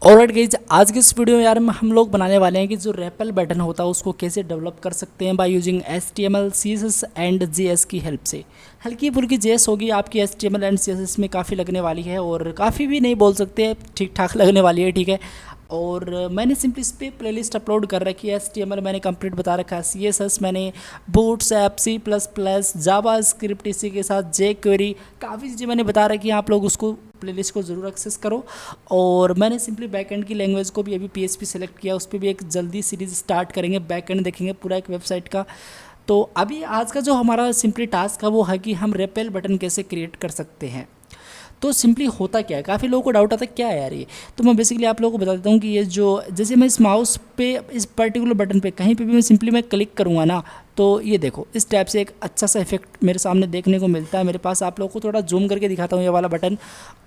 Alright guys, आज की इस वीडियो में यार हम लोग बनाने वाले हैं कि जो रेपल बटन होता है उसको कैसे डेवलप कर सकते हैं by using HTML CSS and JS की हेल्प से। हल्की फुल्की JS होगी आपकी, HTML एंड CSS में काफ़ी लगने वाली है और काफ़ी भी नहीं बोल सकते, ठीक ठाक लगने वाली है, ठीक है। और मैंने सिंपली इस पर प्लेलिस्ट अपलोड कर रखी है। HTML मैंने कंप्लीट बता रखा है, CSS मैंने बूटस्ट्रैप, C++, जावा स्क्रिप्ट, इसी के साथ jQuery, काफ़ी चीज़ें मैंने बता रखी हैं। आप लोग उसको प्लेलिस्ट को ज़रूर एक्सेस करो। और मैंने सिंपली बैकएंड की लैंग्वेज को भी अभी PHP सेलेक्ट किया, उस पर भी एक जल्दी सीरीज स्टार्ट करेंगे, बैकएंड देखेंगे पूरा एक वेबसाइट का। तो अभी आज का जो हमारा सिंपली टास्क है वो है कि हम रेपेल बटन कैसे क्रिएट कर सकते हैं। तो सिंपली होता क्या है, काफ़ी लोगों को डाउट आता है क्या है यार ये। तो मैं बेसिकली आप लोगों को बता देता हूँ कि ये जो जैसे मैं इस माउस पे इस पर्टिकुलर बटन पे कहीं पे भी मैं सिंपली मैं क्लिक करूँगा ना, तो ये देखो इस टाइप से एक अच्छा सा इफेक्ट मेरे सामने देखने को मिलता है। मेरे पास आप लोगों को थोड़ा जूम करके दिखाता हूँ ये वाला बटन,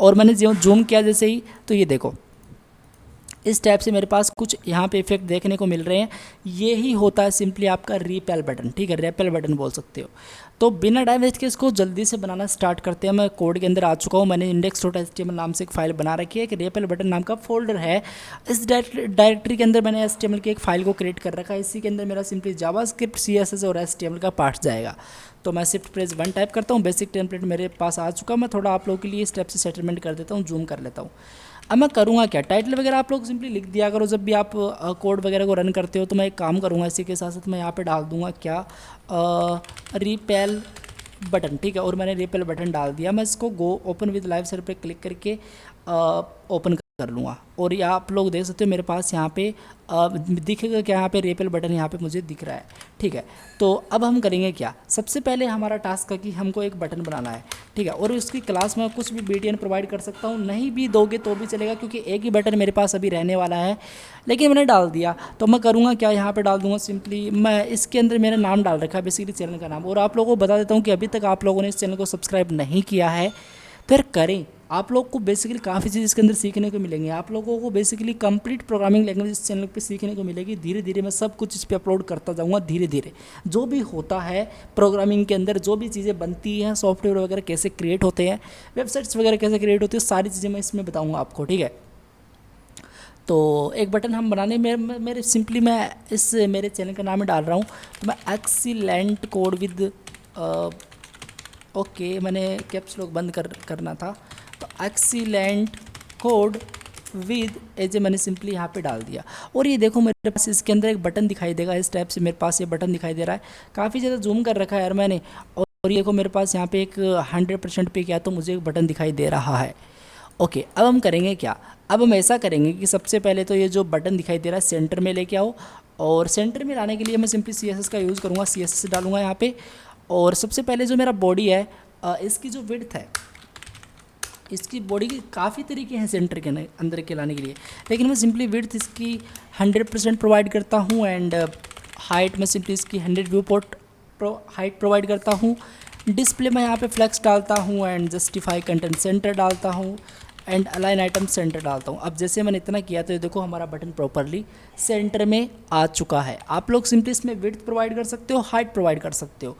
और मैंने जो जूम किया जैसे ही, तो ये देखो इस टाइप से मेरे पास कुछ यहाँ पे इफेक्ट देखने को मिल रहे हैं। ये ही होता है सिंपली आपका रिपेल बटन, ठीक है, रेपेल बटन बोल सकते हो। तो बिना टाइम वेस्ट के इसको जल्दी से बनाना स्टार्ट करते हैं। मैं कोड के अंदर आ चुका हूँ, मैंने index.html नाम से एक फाइल बना रखी है, कि रेपेल बटन नाम का फोल्डर है। इस डायरेक्टरी के अंदर मैंने HTML की एक फ़ाइल को क्रिएट कर रखा है। इसी के अंदर मेरा सिंपली जावा स्क्रिप्ट, CSS और HTML का पार्ट जाएगा। तो मैं Shift+1 टाइप करता हूँ, बेसिक टेम्पलेट मेरे पास आ चुका। मैं थोड़ा आप लोगों के लिए इस टाइप से सेटलमेंट कर देता हूँ, जूम कर लेता हूँ। अब मैं करूँगा क्या, टाइटल वगैरह आप लोग सिंपली लिख दिया करो जब भी आप कोड वगैरह को रन करते हो। तो मैं एक काम करूँगा, इसी के साथ साथ मैं यहाँ पे डाल दूँगा क्या, रिपेल बटन, ठीक है। और मैंने रिपेल बटन डाल दिया। मैं इसको go open with live server पे क्लिक करके ओपन कर लूँगा। और ये आप लोग देख सकते हो मेरे पास यहाँ पे दिखेगा क्या, यहाँ पे रेपेल बटन यहाँ पे मुझे दिख रहा है, ठीक है। तो अब हम करेंगे क्या, सबसे पहले हमारा टास्क है कि हमको एक बटन बनाना है, ठीक है। और उसकी क्लास में कुछ भी BTN प्रोवाइड कर सकता हूँ, नहीं भी दोगे तो भी चलेगा, क्योंकि एक ही बटन मेरे पास अभी रहने वाला है। लेकिन मैंने डाल दिया, तो मैं करूँगा क्या, यहाँ पर डाल दूँगा सिंपली, मैं इसके अंदर मेरा नाम डाल रखा है बेसिकली चैनल का नाम। और आप लोगों को बता देता हूँ कि अभी तक आप लोगों ने इस चैनल को सब्सक्राइब नहीं किया है, फिर करें। आप लोग को बेसिकली काफ़ी चीज़ इसके अंदर सीखने को मिलेंगे। आप लोगों को बेसिकली कंप्लीट प्रोग्रामिंग लैंग्वेज इस चैनल पे सीखने को मिलेगी। धीरे धीरे मैं सब कुछ इस पे अपलोड करता जाऊंगा। धीरे धीरे जो भी होता है प्रोग्रामिंग के अंदर, जो भी चीज़ें बनती हैं, सॉफ्टवेयर वगैरह कैसे क्रिएट होते हैं, वेबसाइट्स वगैरह कैसे क्रिएट होती है, सारी चीज़ें मैं इसमें बताऊँगा आपको, ठीक है। तो एक बटन हम बनाने मेरे सिंपली मैं इस मेरे चैनल का नाम ही डाल रहा हूँ। तो मैं एक्सीलेंट कोड विद ओके, मैंने कैप्स लॉक बंद करना था। तो एक्सीलेंट कोड विद एज मैंने सिंपली यहाँ पे डाल दिया। और ये देखो मेरे पास इसके अंदर एक बटन दिखाई देगा, इस टाइप से मेरे पास ये बटन दिखाई दे रहा है। काफ़ी ज़्यादा जूम कर रखा है यार मैंने। और ये देखो मेरे पास यहाँ पे एक 100% पे किया तो मुझे एक बटन दिखाई दे रहा है। ओके, अब हम करेंगे क्या, अब हम ऐसा करेंगे कि सबसे पहले तो ये जो बटन दिखाई दे रहा है सेंटर में लेके आओ। और सेंटर में लाने के लिए मैं सिंपली CSS का यूज़ करूँगा, CSS डालूंगा यहाँ पे। और सबसे पहले जो मेरा बॉडी है, इसकी जो विड्थ है, इसकी बॉडी के काफ़ी तरीके हैं सेंटर के अंदर के लाने के लिए, लेकिन मैं सिंपली विड्थ इसकी 100% प्रोवाइड करता हूँ। एंड हाइट में सिंपली इसकी 100 व्यू पोर्ट हाइट प्रोवाइड करता हूँ। डिस्प्ले में यहाँ पे फ्लेक्स डालता हूँ एंड जस्टिफाई कंटेंट सेंटर डालता हूँ एंड अलाइन आइटम सेंटर डालता हूँ। अब जैसे मैंने इतना किया तो ये देखो हमारा बटन प्रॉपरली सेंटर में आ चुका है। आप लोग सिंपली इसमें विड्थ प्रोवाइड कर सकते हो, हाइट प्रोवाइड कर सकते हो।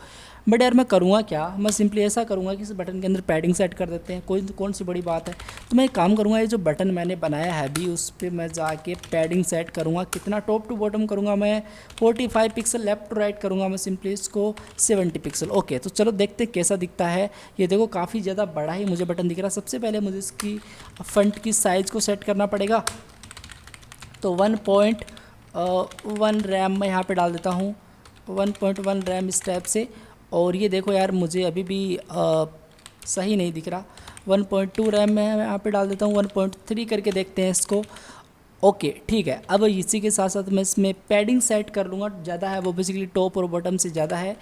बट यार मैं करूँगा क्या, मैं सिंपली ऐसा करूँगा कि इस बटन के अंदर पैडिंग सेट कर देते हैं, कौन सी बड़ी बात है। तो मैं एक काम करूँगा, ये जो बटन मैंने बनाया है अभी, उस पर मैं जाके पैडिंग सेट करूँगा। कितना, टॉप टू बॉटम करूँगा मैं 45 पिक्सल, लेफ्ट टू राइट करूँगा मैं सिंपली इसको 70 पिक्सल। ओके, तो चलो देखते कैसा दिखता है। ये देखो काफ़ी ज़्यादा बड़ा ही मुझे बटन दिख रहा है। सबसे पहले मुझे इसकी फ्रंट की साइज़ को सेट करना पड़ेगा। तो 1.1 रैम मैं यहाँ पे डाल देता हूँ, 1.1 रैम इस टाइप से। और ये देखो यार मुझे अभी भी सही नहीं दिख रहा, 1.2 रैम में मैं यहाँ पे डाल देता हूँ, 1.3 करके देखते हैं इसको। ओके ठीक है, अब इसी के साथ साथ मैं इसमें पैडिंग सेट कर लूँगा। ज़्यादा है वो बेसिकली टॉप और बॉटम से ज़्यादा है,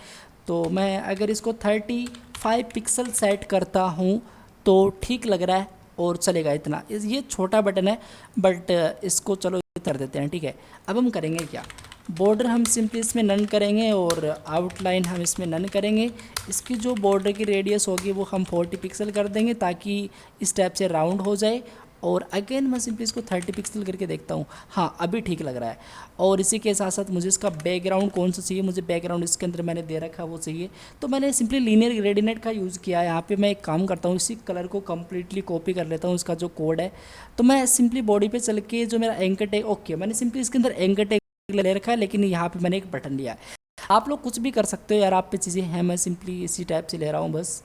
तो मैं अगर इसको 35 पिक्सल सेट करता हूँ तो ठीक लग रहा है और चलेगा इतना। ये छोटा बटन है बट इसको चलो कर देते हैं, ठीक है। अब हम करेंगे क्या, बॉर्डर हम सिंपली इसमें नन करेंगे और आउटलाइन हम इसमें नन करेंगे। इसकी जो बॉर्डर की रेडियस होगी वो हम 40 पिक्सल कर देंगे ताकि इस टाइप से राउंड हो जाए। और अगेन मैं सिंपली इसको 30 पिक्सल करके देखता हूँ। हाँ, अभी ठीक लग रहा है। और इसी के साथ साथ मुझे इसका बैकग्राउंड कौन सा चाहिए, मुझे बैकग्राउंड इसके अंदर मैंने दे रखा है वो चाहिए। तो मैंने सिंपली लीनियर ग्रेडियंट का यूज़ किया है। यहाँ पे मैं एक काम करता हूँ, इसी कलर को कम्प्लीटली कॉपी कर लेता हूँ, इसका जो कोड है। तो मैं सिंपली बॉडी पे चल के जो मेरा एंकर टैग, ओके मैंने सिंपली इसके अंदर एंकर टैग ले रखा है, लेकिन यहाँ पे मैंने एक बटन लिया है। आप लोग कुछ भी कर सकते हो यार, आप पे चीज़ें हैं, मैं सिंपली इसी टाइप से ले रहा हूँ बस।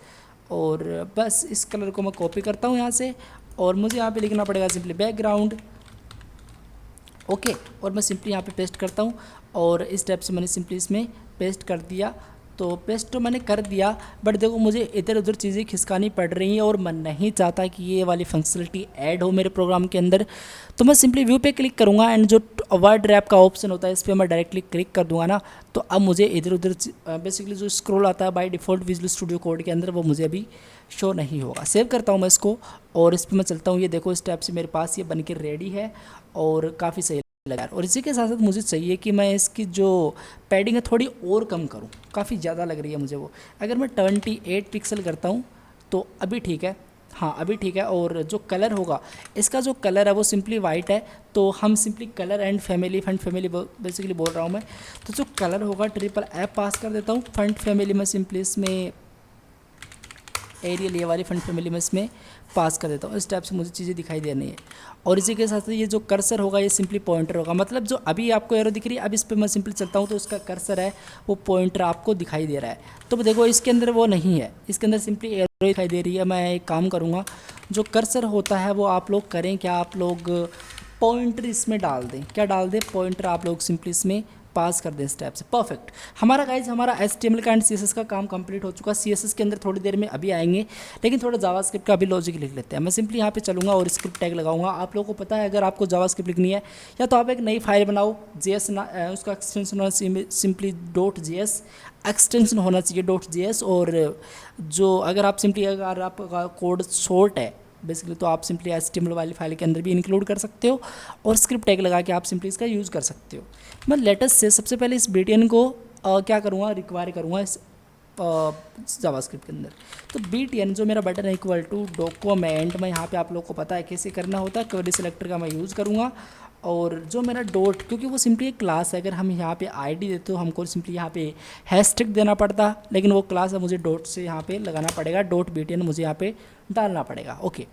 और बस इस कलर को मैं कॉपी करता हूँ यहाँ से, और मुझे यहाँ पे लिखना पड़ेगा सिंपली बैकग्राउंड, ओके। और मैं सिंपली यहाँ पे पेस्ट करता हूँ, और इस टाइप से मैंने सिंपली इसमें पेस्ट कर दिया। तो पेस्ट तो मैंने कर दिया, बट देखो मुझे इधर उधर चीज़ें खिसकानी पड़ रही हैं, और मैं नहीं चाहता कि ये वाली फंक्शनलिटी ऐड हो मेरे प्रोग्राम के अंदर। तो मैं सिंपली व्यू पे क्लिक करूँगा, एंड जो वर्ड रैप का ऑप्शन होता है इस पर मैं डायरेक्टली क्लिक कर दूँगा ना, तो अब मुझे इधर उधर बेसिकली जो स्क्रॉल आता है by default visual studio code के अंदर, वो मुझे अभी शो नहीं होगा। सेव करता हूँ मैं इसको, और इस पर मैं चलता हूँ। ये देखो इस टाइप से मेरे पास ये बन के रेडी है, और काफ़ी सही लगा। और इसी के साथ साथ मुझे चाहिए कि मैं इसकी जो पैडिंग है थोड़ी और कम करूं, काफ़ी ज़्यादा लग रही है मुझे वो। अगर मैं 28 पिक्सल करता हूं तो अभी ठीक है, हाँ अभी ठीक है। और जो कलर होगा, इसका जो कलर है वो सिंपली वाइट है, तो हम simply colour and family, font family basically बोल रहा हूँ मैं। तो जो कलर होगा ट्रिपल एफ पास कर देता हूँ। फंट फैमिली में सिंपली इसमें एरियल, ये वाली फंट फैमिली में इसमें पास कर देता हूँ। इस टाइप से मुझे चीज़ें दिखाई दे रही है। और इसी के साथ साथ ये जो कर्सर होगा ये सिंपली पॉइंटर होगा, मतलब जो अभी आपको एरो दिख रही है, अब इस पर मैं सिंपली चलता हूँ तो इसका कर्सर है वो पॉइंटर आपको दिखाई दे रहा है। तो देखो इसके अंदर वो नहीं है, इसके अंदर सिंपली एरो दिखाई दे रही है। मैं एक काम करूँगा, जो कर्सर होता है वो आप लोग करें क्या, आप लोग पॉइंटर इसमें डाल दें। क्या डाल दें? पॉइंटर आप लोग सिंपली इसमें पास कर दें स्टेप से। परफेक्ट। हमारा गाइज हमारा HTML का एंड CSS का काम कंप्लीट हो चुका है। CSS के अंदर थोड़ी देर में अभी आएंगे, लेकिन थोड़ा जावास्क्रिप्ट का अभी लॉजिक लिख लेते हैं। मैं सिंपली यहाँ पे चलूँगा और स्क्रिप्ट टैग लगाऊंगा। आप लोगों को पता है अगर आपको जावास्क्रिप्ट लिखनी है, या तो आप एक नई फाइल बनाओ, JS उसका एक्सटेंशन होना सिंपली .js एक्सटेंशन होना चाहिए .js। और जो अगर आप सिंपली अगर आपका कोड शॉर्ट है बेसिकली, तो आप सिंपली HTML वाली फाइल के अंदर भी इंक्लूड कर सकते हो, और स्क्रिप्ट टैग लगा के आप सिंपली इसका यूज़ कर सकते हो। मैं लेटेस्ट से सबसे पहले इस BTN को क्या करूँगा, रिक्वायर करूँगा इस जावास्क्रिप्ट के अंदर। तो BTN जो मेरा बटन है इक्वल टू डॉक्यूमेंट, मैं यहाँ पे आप लोग को पता है कैसे करना होता है, क्वेरी सिलेक्टर का मैं यूज़ करूँगा। और जो मेरा डॉट, क्योंकि वो सिंपली एक क्लास है, अगर हम यहाँ पे आईडी देते हो हमको सिंपली यहाँ पे हैशटैग देना पड़ता, लेकिन वो क्लास है, मुझे डॉट से यहाँ पे लगाना पड़ेगा, .btn मुझे यहाँ पे डालना पड़ेगा। ओके,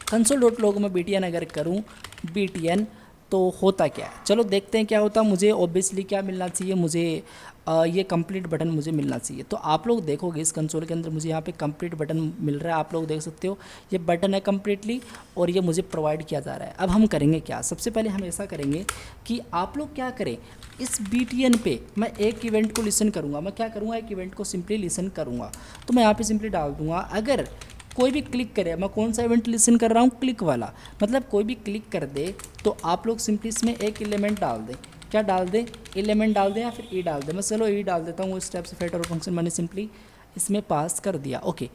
console.log में BTN अगर करूँ BTN तो होता क्या है, चलो देखते हैं क्या होता है। मुझे ऑब्वियसली क्या मिलना चाहिए, मुझे ये कंप्लीट बटन मुझे मिलना चाहिए। तो आप लोग देखोगे इस कंसोल के अंदर मुझे यहाँ पे कंप्लीट बटन मिल रहा है, आप लोग देख सकते हो ये बटन है कंप्लीटली, और ये मुझे प्रोवाइड किया जा रहा है। अब हम करेंगे क्या, सबसे पहले हम ऐसा करेंगे कि आप लोग क्या करें, इस BTN पे मैं एक इवेंट को लिसन करूँगा। मैं क्या करूँगा, एक इवेंट को सिंपली लिसन करूँगा। तो मैं यहाँ पर सिंपली डाल दूँगा, अगर कोई भी क्लिक करे, मैं कौन सा इवेंट लिसन कर रहा हूँ, क्लिक वाला, मतलब कोई भी क्लिक कर दे तो आप लोग सिंपली इसमें एक एलिमेंट डाल दें। क्या डाल दें? एलिमेंट डाल दें या फिर ई डाल दें। मैं चलो ई डाल देता हूँ। उस टाइप से फैक्टर फंक्शन मैंने सिंपली इसमें पास कर दिया। ओके,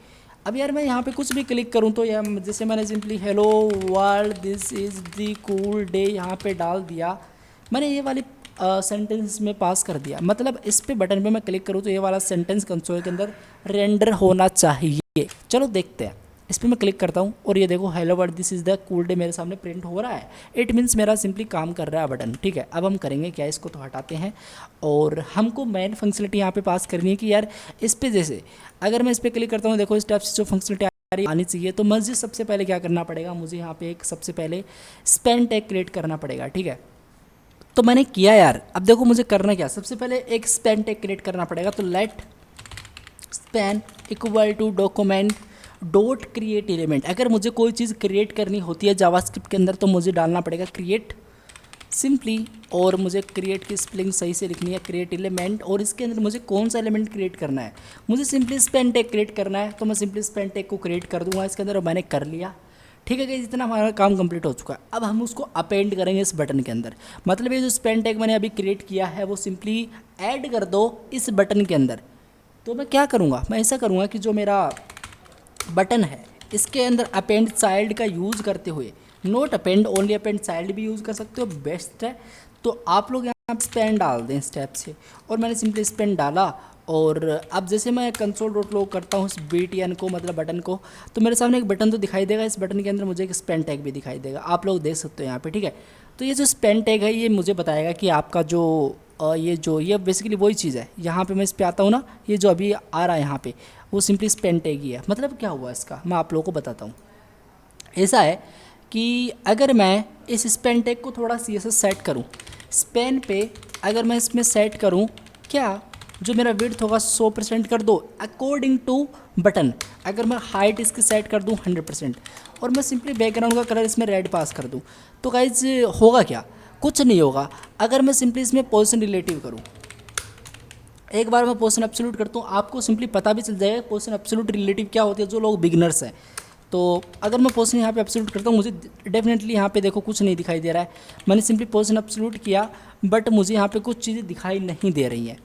अब यार मैं यहाँ पे कुछ भी क्लिक करूँ तो यार जैसे मैंने simply hello world this is the cool day यहाँ पे डाल दिया, मैंने ये वाली सेंटेंस में पास कर दिया। मतलब इस पे बटन पे मैं क्लिक करूँ तो ये वाला सेंटेंस कंसोल के अंदर रेंडर होना चाहिए। चलो देखते हैं, इस पर मैं क्लिक करता हूँ और ये देखो hello world this is the cool day मेरे सामने प्रिंट हो रहा है। इट मीन्स मेरा सिंपली काम कर रहा है बटन। ठीक है, अब हम करेंगे क्या, इसको तो हटाते हैं, और हमको मेन फंक्शनलिटी यहाँ पे पास करनी है कि यार इस पर जैसे अगर मैं इस पर क्लिक करता हूँ, देखो इस टाइप से जो फंक्शनलिटी आनी चाहिए, तो मुझे सबसे पहले क्या करना पड़ेगा, मुझे यहाँ पे एक सबसे पहले स्पेन टैग क्रिएट करना पड़ेगा। ठीक है, तो मैंने किया यार। अब देखो मुझे करना क्या, सबसे पहले एक स्पेन टैग क्रिएट करना पड़ेगा। तो let span equal to document dot create element. अगर मुझे कोई चीज़ क्रिएट करनी होती है जावास्क्रिप्ट के अंदर तो मुझे डालना पड़ेगा क्रिएट सिंपली, और मुझे क्रिएट की स्पेलिंग सही से लिखनी है, क्रिएट एलिमेंट। और इसके अंदर मुझे कौन सा एलिमेंट क्रिएट करना है, मुझे सिंपली स्पेन टैग क्रिएट करना है। तो मैं सिंपली स्पेन टैग को क्रिएट कर दूंगा इसके अंदर, और मैंने कर लिया। ठीक है, इतना हमारा काम कंप्लीट हो चुका है। अब हम उसको अपेंड करेंगे इस बटन के अंदर, मतलब ये जो स्पेन टैग मैंने अभी क्रिएट किया है वो सिंपली ऐड कर दो इस बटन के अंदर। तो मैं क्या करूँगा, मैं ऐसा करूँगा कि जो मेरा बटन है इसके अंदर अपेंड चाइल्ड का यूज़ करते हुए, note append only append child भी यूज़ कर सकते हो, बेस्ट है। तो आप लोग आप स्पेन डाल दें स्टेप से, और मैंने सिंपली स्पेन डाला। और अब जैसे मैं कंसोल डॉट लॉग करता हूँ इस BTN को, मतलब बटन को, तो मेरे सामने एक बटन तो दिखाई देगा, इस बटन के अंदर मुझे एक स्पेन टैग भी दिखाई देगा, आप लोग देख सकते हो यहाँ पे, ठीक है। तो ये जो स्पेन टैग है ये मुझे बताएगा कि आपका जो ये बेसिकली वही चीज़ है। यहाँ पे मैं इस पे आता हूँ ना, ये जो अभी आ रहा है यहाँ पे, वो सिंपली स्पेन टैग ही है। मतलब क्या हुआ इसका, मैं आप लोगों को बताता हूँ। ऐसा है कि अगर मैं इस स्पेन टैग को थोड़ा CSS सेट करूँ, स्पेन पे अगर मैं इसमें सेट करूँ, क्या जो मेरा विड्थ होगा 100% कर दो अकॉर्डिंग टू बटन। अगर मैं हाइट इसकी सेट कर दूँ 100%, और मैं सिंपली बैकग्राउंड का कलर इसमें रेड पास कर दूँ, तो गाइज होगा क्या, कुछ नहीं होगा। अगर मैं सिंपली इसमें पोजीशन रिलेटिव करूँ, एक बार मैं पोजीशन एब्सोल्यूट करता हूँ, आपको सिंपली पता भी चल जाएगा पोजीशन एब्सोल्यूट रिलेटिव क्या होती है, जो लोग बिगनर्स हैं। तो अगर मैं पोजीशन यहाँ पे एब्सोल्यूट करता हूँ, मुझे डेफिनेटली यहाँ पे देखो कुछ नहीं दिखाई दे रहा है। मैंने सिंपली पोजीशन एब्सोल्यूट किया, बट मुझे यहाँ पे कुछ चीज़ें दिखाई नहीं दे रही हैं,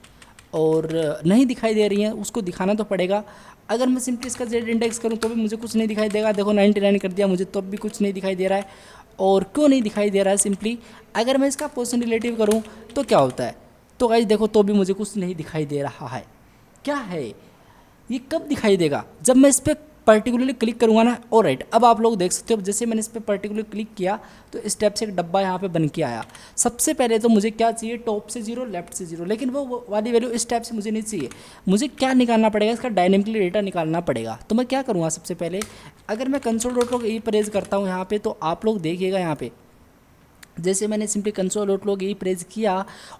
और नहीं दिखाई दे रही हैं, उसको दिखाना तो पड़ेगा। अगर मैं सिंपली इसका Z इंडेक्स करूँ तो भी मुझे कुछ नहीं दिखाई देगा। देखो 99 कर दिया मुझे, तो भी कुछ नहीं दिखाई दे रहा है। और क्यों नहीं दिखाई दे रहा है, सिंपली अगर मैं इसका पोजीशन रिलेटिव करूँ तो क्या होता है, तो गाइस देखो तो भी मुझे कुछ नहीं दिखाई दे रहा है। क्या है ये, कब दिखाई देगा, जब मैं इस पर पर्टिकुलरली क्लिक करूँगा ना। और राइट, अब आप लोग देख सकते हो, जैसे मैंने इस पर पर्टिकुलर क्लिक किया तो इस टाइप से एक डब्बा यहाँ पे बन के आया। सबसे पहले तो मुझे क्या चाहिए, टॉप से 0 लेफ्ट से 0, लेकिन वो वाली वैल्यू इस टाइप से मुझे नहीं चाहिए। मुझे क्या निकालना पड़ेगा, इसका डायनेमिकली डेटा निकालना पड़ेगा। तो मैं क्या करूँगा, सबसे पहले अगर मैं कंसोल डॉट लॉग ई प्रेस करता हूँ यहाँ पर, तो आप लोग देखिएगा यहाँ पे, जैसे मैंने सिंपली कंसोल डॉट लॉग यही प्रेस किया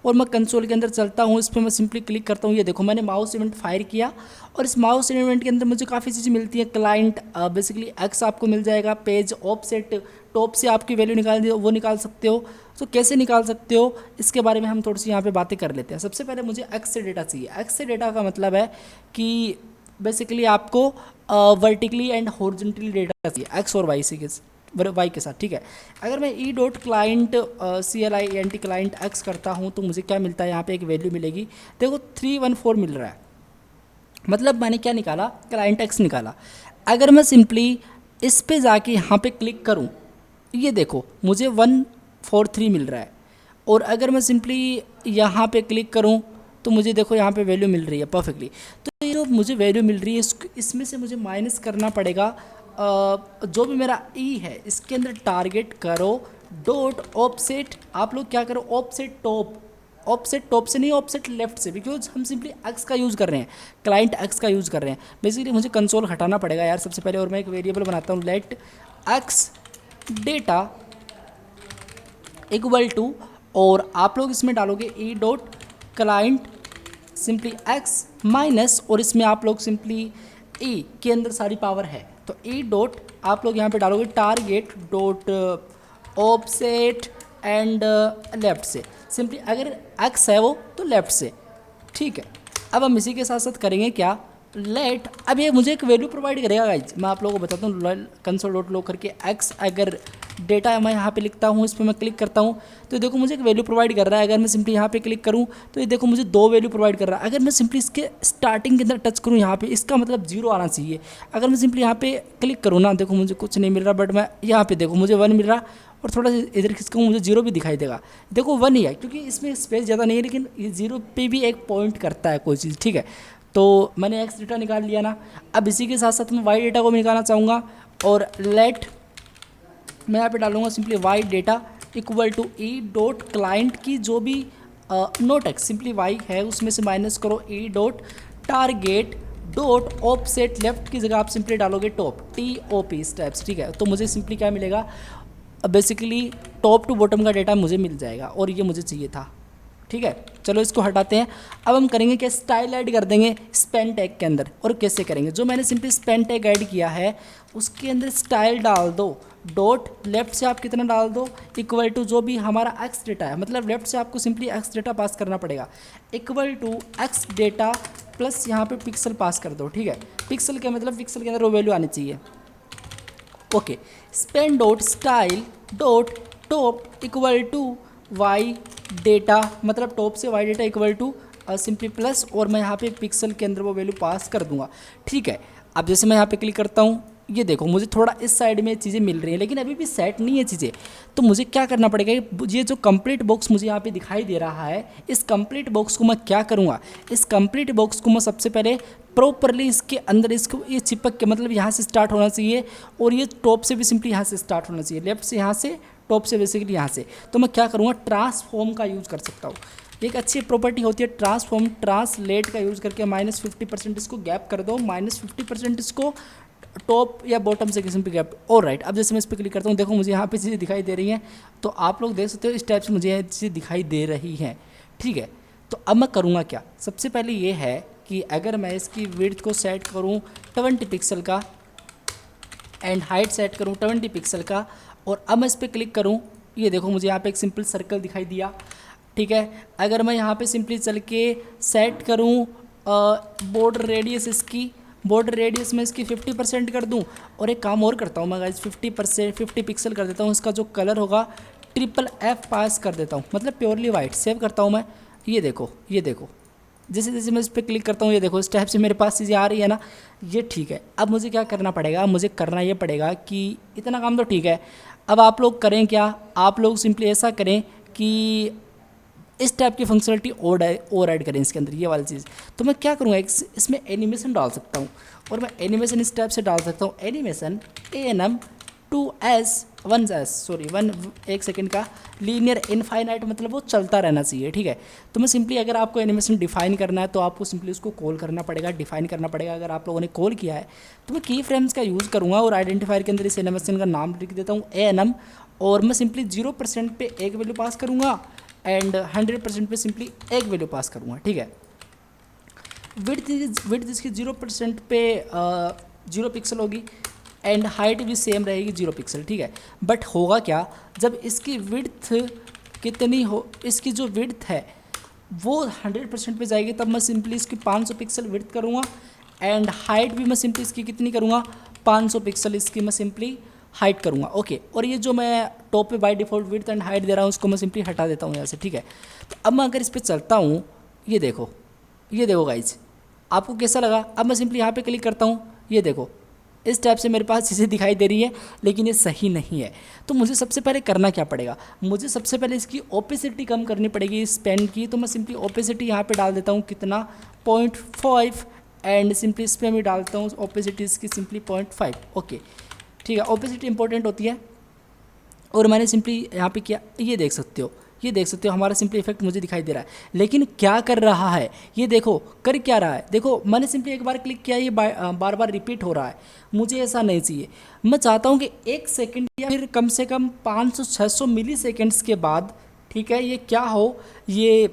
और मैं कंसोल के अंदर चलता हूँ, इस पर मैं सिंपली क्लिक करता हूँ। ये देखो मैंने माउस इवेंट फायर किया, और इस माउस इवेंट के अंदर मुझे काफ़ी चीज़ें मिलती हैं। क्लाइंट बेसिकली एक्स आपको मिल जाएगा, पेज ऑफसेट, टॉप से आपकी वैल्यू निकाल दी वो निकाल सकते हो। तो कैसे निकाल सकते हो, इसके बारे में हम थोड़ी सी यहाँ पर बातें कर लेते हैं। सबसे पहले मुझे एक्स से डेटा चाहिए। एक्स से डेटा का मतलब है कि बेसिकली आपको वर्टिकली एंड हॉरिजॉन्टली डेटा चाहिए, एक्स और वाई से वाई के साथ, ठीक है। अगर मैं ई dot client CLIENT client x करता हूँ तो मुझे क्या मिलता है, यहाँ पे एक वैल्यू मिलेगी, देखो 314 मिल रहा है। मतलब मैंने क्या निकाला, क्लाइंट एक्स निकाला। अगर मैं सिंपली इस पे जाके यहाँ पे क्लिक करूँ, ये देखो मुझे 143 मिल रहा है। और अगर मैं सिंपली यहाँ पे क्लिक करूँ तो मुझे देखो यहाँ पे वैल्यू मिल रही है परफेक्टली। तो ये जो मुझे वैल्यू मिल रही है, इसमें से मुझे माइनस करना पड़ेगा जो भी मेरा ई है, इसके अंदर टारगेट करो डॉट ऑफसेट। आप लोग क्या करो, ऑफसेट टॉप से नहीं, ऑफसेट लेफ्ट से, बिकॉज हम सिंपली एक्स का यूज़ कर रहे हैं, क्लाइंट एक्स का यूज़ कर रहे हैं। बेसिकली मुझे कंसोल हटाना पड़ेगा यार सबसे पहले, और मैं एक वेरिएबल बनाता हूँ, let x data equal to, और आप लोग इसमें डालोगे e dot client simply x minus, और इसमें आप लोग सिंपली ई के अंदर सारी पावर है, तो ई डॉट आप लोग यहाँ पे डालोगे target dot offset and left से। सिंपली अगर एक्स है वो तो लेफ्ट से, ठीक है। अब हम इसी के साथ साथ करेंगे क्या, लेट, अब ये मुझे एक वैल्यू प्रोवाइड करेगा गाइज, मैं आप लोगों को बताता हूँ। कंसोल डॉट लॉग करके एक्स, अगर डेटा मैं यहाँ पे लिखता हूँ, इस पर मैं क्लिक करता हूँ तो देखो मुझे एक वैल्यू प्रोवाइड कर रहा है। अगर मैं सिंपली यहाँ पे क्लिक करूँ तो ये देखो मुझे 2 वैल्यू प्रोवाइड कर रहा है। अगर मैं सिंपली इसके स्टार्टिंग के अंदर टच करूँ यहाँ पे, इसका मतलब 0 आना चाहिए। अगर मैं सिंपली यहाँ पे क्लिक करूँ ना, देखो मुझे कुछ नहीं मिल रहा, बट मैं यहाँ पे देखो मुझे 1 मिल रहा, और थोड़ा सा इधर खिसकूँ मुझे 0 भी दिखाई देगा। देखो 1 ही है क्योंकि इसमें स्पेस ज़्यादा नहीं है, लेकिन ये 0 पे भी एक पॉइंट करता है कोई चीज़, ठीक है। तो मैंने एक्स डेटा निकाल लिया ना। अब इसी के साथ साथ मैं वाई डेटा को भी निकालना चाहूँगा, और लेट मैं यहाँ पे डालूंगा simply y data equal to e dot client की जो भी नोट एक्स सिंपली वाई है उसमें से माइनस करो E dot target dot offset left की जगह आप सिंपली डालोगे टॉप TOP स्टेप्स, ठीक है। तो मुझे सिंपली क्या मिलेगा, बेसिकली टॉप टू बॉटम का डेटा मुझे मिल जाएगा, और ये मुझे चाहिए था, ठीक है। चलो इसको हटाते हैं। अब हम करेंगे क्या, स्टाइल ऐड कर देंगे स्पेन टैग के अंदर। और कैसे करेंगे, जो मैंने सिंपली स्पेन टैग ऐड किया है उसके अंदर स्टाइल डाल दो, डॉट लेफ्ट से आप कितना डाल दो, इक्वल टू जो भी हमारा एक्स डेटा है, मतलब लेफ्ट से आपको सिंपली एक्स डेटा पास करना पड़ेगा, equal to x data plus यहाँ पे पिक्सल पास कर दो, ठीक है। पिक्सल का मतलब पिक्सल के अंदर वो वैल्यू आनी चाहिए, okay. Span dot style dot top equal to y data, मतलब टॉप से y data equal to simply plus, और मैं यहाँ पे पिक्सल के अंदर वो वैल्यू पास कर दूंगा, ठीक है। अब जैसे मैं यहाँ पे क्लिक करता हूँ, ये देखो मुझे थोड़ा इस साइड में चीज़ें मिल रही हैं, लेकिन अभी भी सेट नहीं है चीज़ें। तो मुझे क्या करना पड़ेगा, ये जो कंप्लीट बॉक्स मुझे यहाँ पे दिखाई दे रहा है, इस कंप्लीट बॉक्स को मैं क्या करूँगा, इस कंप्लीट बॉक्स को मैं सबसे पहले प्रॉपरली इसके अंदर इसको ये चिपक के, मतलब यहाँ से स्टार्ट होना चाहिए और ये टॉप से भी सिंपली यहाँ से स्टार्ट होना चाहिए, लेफ्ट से यहाँ से, टॉप से बेसिकली यहाँ से। तो मैं क्या करूँगा, ट्रांसफॉर्म का यूज़ कर सकता हूँ। एक अच्छी प्रॉपर्टी होती है ट्रांसफॉर्म, ट्रांसलेट का यूज़ करके -50% इसको गैप कर दो, -50% इसको टॉप या बॉटम से किसी भी गैप। और राइट, अब जैसे मैं इस पर क्लिक करता हूँ, देखो मुझे यहाँ पे चीज़ें दिखाई दे रही हैं। तो आप लोग देख सकते हो इस टाइप से मुझे चीज़ें दिखाई दे रही हैं, ठीक है। तो अब मैं करूँगा क्या, सबसे पहले ये है कि अगर मैं इसकी विड्थ को सेट करूँ 20 पिक्सल का एंड हाइट सेट करूँ 20 पिक्सल का, और अब मैं इस पर क्लिक करूँ, ये देखो मुझे यहाँ पे एक सिंपल सर्कल दिखाई दिया, ठीक है। अगर मैं यहाँ पे सिंपली चल के सेट करूँ बॉर्डर रेडियस, इसकी बॉर्डर रेडियस में इसकी 50% कर दूँ, और एक काम और करता हूँ मैं गाइस, 50 पिक्सल कर देता हूँ। इसका जो कलर होगा FFF पास कर देता हूँ, मतलब प्योरली वाइट। सेव करता हूँ मैं, ये देखो, ये देखो जैसे जैसे मैं इस पर क्लिक करता हूँ, ये देखो इस टाइप से मेरे पास चीज़ें आ रही है ना, ये ठीक है। अब मुझे क्या करना पड़ेगा, मुझे करना ये पड़ेगा कि इतना काम तो ठीक है, अब आप लोग करें क्या, आप लोग सिंपली ऐसा करें कि इस टाइप की फंक्शनलिटी और ऐड करें इसके अंदर, ये वाली चीज़। तो मैं क्या करूँगा, इसमें एनिमेशन डाल सकता हूँ, और मैं एनिमेशन इस टाइप से डाल सकता हूँ, एनिमेशन ANM 1 सेकेंड का लीनियर इनफाइनाइट, मतलब वो चलता रहना चाहिए, ठीक है। तो मैं सिंपली, अगर आपको एनिमेशन डिफाइन करना है तो आपको सिंपली उसको कॉल करना पड़ेगा, डिफाइन करना पड़ेगा। अगर आप लोगों ने कॉल किया है तो मैं की फ्रेम्स का यूज़ करूँगा, और आइडेंटिफायर के अंदर इस एनिमेशन का नाम लिख देता हूँ ANM, और मैं सिंपली 0% पे एक वैल्यू पास करूँगा एंड 100% पे सिंपली एक वैल्यू पास करूँगा, ठीक है। विड्थ इसकी 0% पे 0 पिक्सल होगी एंड हाइट भी सेम रहेगी 0 पिक्सल, ठीक है। बट होगा क्या, जब इसकी विड्थ कितनी हो, इसकी जो विड्थ है वो 100% पे जाएगी, तब मैं सिंपली इसकी 500 पिक्सल विड्थ करूँगा एंड हाइट भी मैं सिंपली इसकी कितनी करूँगा, 500 पिक्सल इसकी मैं सिंपली हाइट करूँगा, ओके। और ये जो मैं टॉप पे by default width and height दे रहा हूँ, उसको मैं सिंपली हटा देता हूँ यहाँ से, ठीक है। तो अब मैं अगर इस पर चलता हूँ, ये देखो गाइज, आपको कैसा लगा। अब मैं सिंपली यहाँ पे क्लिक करता हूँ, ये देखो इस टाइप से मेरे पास चीज़ें दिखाई दे रही है, लेकिन ये सही नहीं है। तो मुझे सबसे पहले करना क्या पड़ेगा, मुझे सबसे पहले इसकी ओपेसिटी कम करनी पड़ेगी इस पेन की। तो मैं सिंपली ओपेसिटी यहाँ पे डाल देता हूँ, कितना 0.5, एंड सिंपली इस पर मैं डालता हूँ ओपेसिटी इसकी सिंपली 0.5, ओके, ठीक है। ओपेसिटी इंपॉर्टेंट होती है, और मैंने सिंपली यहाँ पे किया, ये देख सकते हो, ये देख सकते हो हमारा सिंपली इफेक्ट मुझे दिखाई दे रहा है। लेकिन क्या कर रहा है, ये देखो कर क्या रहा है, देखो मैंने सिंपली एक बार क्लिक किया, ये बार बार रिपीट हो रहा है। मुझे ऐसा नहीं चाहिए, मैं चाहता हूँ कि 1 सेकंड या फिर कम से कम 500-600 मिली सेकेंड्स के बाद, ठीक है, ये क्या हो, ये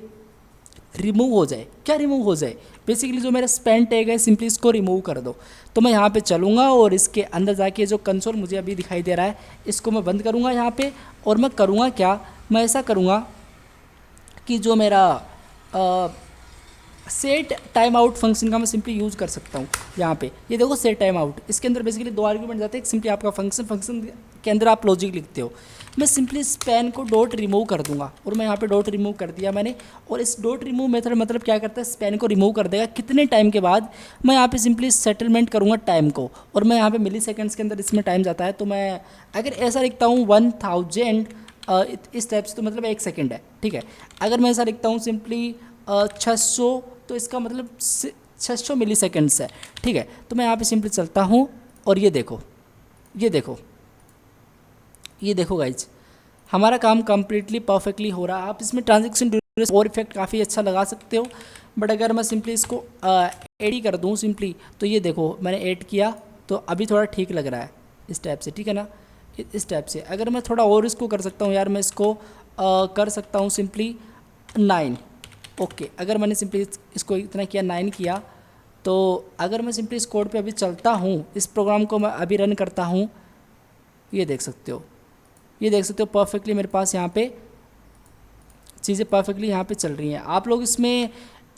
रिमूव हो जाए। क्या रिमूव हो जाए, बेसिकली जो मेरा स्पेन टैग है सिंपली इसको रिमूव कर दो। तो मैं यहाँ पे चलूँगा और इसके अंदर जाके जो कंसोल मुझे अभी दिखाई दे रहा है, इसको मैं बंद करूँगा यहाँ पे, और मैं करूँगा क्या, मैं ऐसा करूँगा कि जो मेरा सेट टाइम आउट फंक्शन का मैं सिंपली यूज़ कर सकता हूँ यहाँ पे। ये देखो सेट टाइम आउट, इसके अंदर बेसिकली 2 आर्ग्यूमेंट जाते हैं, एक सिंपली आपका फंक्शन के अंदर आप लॉजिक लिखते हो। मैं सिंपली इस पेन को डॉट रिमूव कर दूंगा, और मैं यहाँ पे डॉट रिमूव कर दिया मैंने। और इस डॉट रिमूव मेथड मतलब क्या करता है, इस पेन को रिमूव कर देगा कितने टाइम के बाद। मैं यहाँ पे सिंपली सेटलमेंट करूँगा टाइम को, और मैं यहाँ पे मिली सेकेंड्स के अंदर इसमें टाइम जाता है। तो मैं अगर ऐसा लिखता हूँ 1000 इस टाइप से, तो मतलब 1 सेकेंड है, ठीक है। अगर मैं ऐसा लिखता हूँ सिंपली 600, तो इसका मतलब 600 मिली सेकेंड्स है, ठीक है। तो मैं यहाँ पे सिंपली चलता हूँ, और ये देखो, ये देखो, ये देखो गाइज, हमारा काम कम्प्लीटली परफेक्टली हो रहा है। आप इसमें ट्रांजेक्शन ड्यूरेशन और इफेक्ट काफ़ी अच्छा लगा सकते हो, बट अगर मैं सिंपली इसको ऐड ही कर दूँ सिंपली, तो ये देखो मैंने ऐड किया, तो अभी थोड़ा ठीक लग रहा है इस टाइप से, ठीक है ना, इस टाइप से। अगर मैं थोड़ा और इसको कर सकता हूँ यार, मैं इसको कर सकता हूँ सिंपली 9, ओके। अगर मैंने सिंपली इसको इतना किया 9 किया, तो अगर मैं सिंपली इस कोड पे अभी चलता हूँ, इस प्रोग्राम को मैं अभी रन करता हूँ, ये देख सकते हो, ये देख सकते हो परफेक्टली मेरे पास यहाँ पे चीज़ें परफेक्टली यहाँ पे चल रही हैं। आप लोग इसमें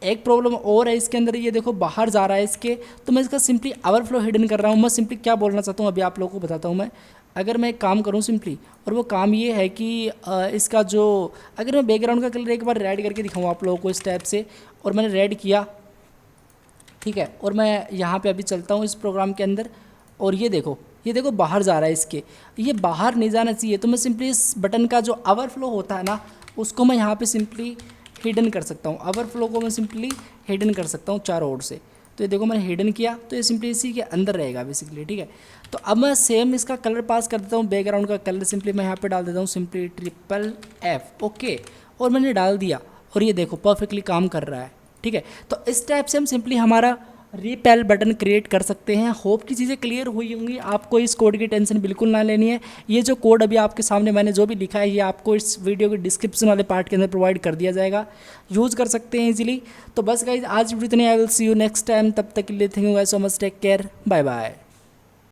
एक प्रॉब्लम और है इसके अंदर, ये देखो बाहर जा रहा है इसके, तो मैं इसका सिंपली ओवरफ्लो हिडन कर रहा हूँ। मैं सिंपली क्या बोलना चाहता हूँ अभी आप लोगों को बताता हूँ मैं। अगर मैं एक काम करूँ सिंपली, और वो काम ये है कि इसका जो, अगर मैं बैकग्राउंड का कलर एक बार रेड करके दिखाऊँ आप लोगों को इस टाइप से, और मैंने रेड किया, ठीक है, और मैं यहाँ पे अभी चलता हूँ इस प्रोग्राम के अंदर, और ये देखो ये देखो बाहर जा रहा है इसके, ये बाहर नहीं जाना चाहिए। तो मैं सिंपली इस बटन का जो ओवरफ्लो होता है ना, उसको मैं यहाँ पे सिंपली हिडन कर सकता हूँ। ओवरफ्लो को मैं सिंपली हिडन कर सकता हूँ चारों ओर से। तो ये देखो मैंने हिडन किया, तो ये सिंपली इसी के अंदर रहेगा बेसिकली, ठीक है। तो अब मैं सेम इसका कलर पास कर देता हूँ, बैकग्राउंड का कलर सिंपली मैं यहाँ पे डाल देता हूँ सिंपली FFF, ओके। और मैंने डाल दिया और ये देखो परफेक्टली काम कर रहा है, ठीक है। तो इस टाइप से हम सिंपली हमारा रिपेल बटन क्रिएट कर सकते हैं। होप की चीज़ें क्लियर हुई होंगी, आपको इस कोड की टेंशन बिल्कुल ना लेनी है। ये जो कोड अभी आपके सामने मैंने जो भी लिखा है, ये आपको इस वीडियो के डिस्क्रिप्शन वाले पार्ट के अंदर प्रोवाइड कर दिया जाएगा, यूज़ कर सकते हैं इजीली। तो बस गाइज आज वीडियो इतनी, I will see you next time. तब तक के लिए thank you guys so much, take care, bye bye.